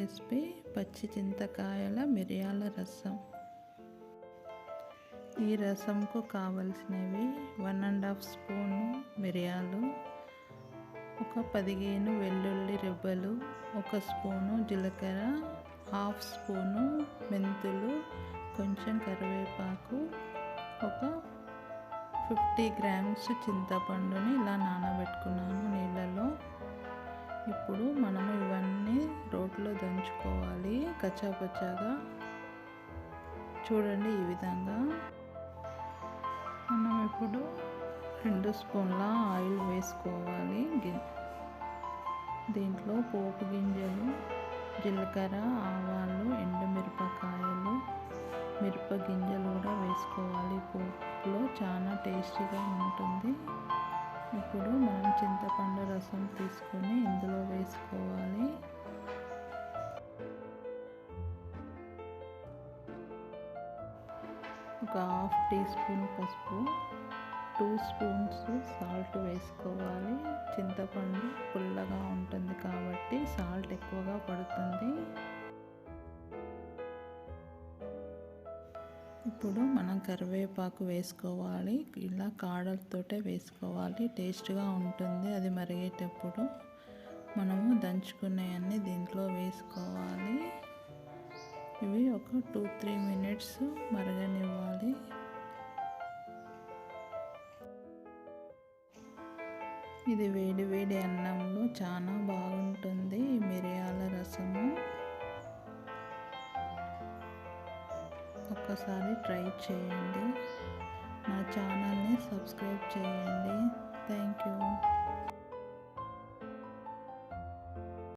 Recipe పచ్చి చింతకాయల మిరియాల రసం. ఈ రసంకు కావలసినవి 1½ స్పూను మిరియాలు, ఒక 15 వెల్లుల్లి రెబ్బలు, 1 స్పూను జీలకర్ర, 1/2 స్పూను మెంతులు, కొంచెం కరివేపాకు, ఒక 50 గ్రామ్స్ చింతపండుని ఇలా నానబెట్టుకున్నాను నీళ్ళలో. ఇప్పుడు మనము ఇవన్నీ రోట్లో దంచుకోవాలి కచ్చాపచ్చాగా. చూడండి ఈ విధంగా. మనం ఇప్పుడు 2 స్పూన్ల ఆయిల్ వేసుకోవాలి. దీంట్లో పోపు గింజలు, జీలకర్ర, ఆవాలు, ఎండుమిరపకాయలు, మిరప గింజలు కూడా వేసుకోవాలి. పోపులో చాలా టేస్టీగా ఉంటుంది. ఇప్పుడు మనం చింతపండు రసం తీసుకొని ఇందులో వేసుకోవాలి. ఒక 1/2 టీ స్పూన్ పసుపు, 2 స్పూన్స్ సాల్ట్ వేసుకోవాలి. చింతపండు పుల్లగా ఉంటుంది కాబట్టి సాల్ట్ ఎక్కువగా పడుతుంది. ఇప్పుడు మనం కరివేపాకు వేసుకోవాలి. ఇలా కాడలతోటే వేసుకోవాలి, టేస్ట్గా ఉంటుంది. అది మరిగేటప్పుడు మనము దంచుకునేవన్నీ దీంట్లో వేసుకోవాలి. ఇవి ఒక 2-3 మినిట్స్ మరగనివ్వాలి. ఇది వేడి వేడి అన్నంలో చాలా బాగుంటుంది ఈ మిరియాల రసము. ఒక్కసారి ట్రై చేయండి. నా ఛానల్ని సబ్స్క్రైబ్ చేయండి.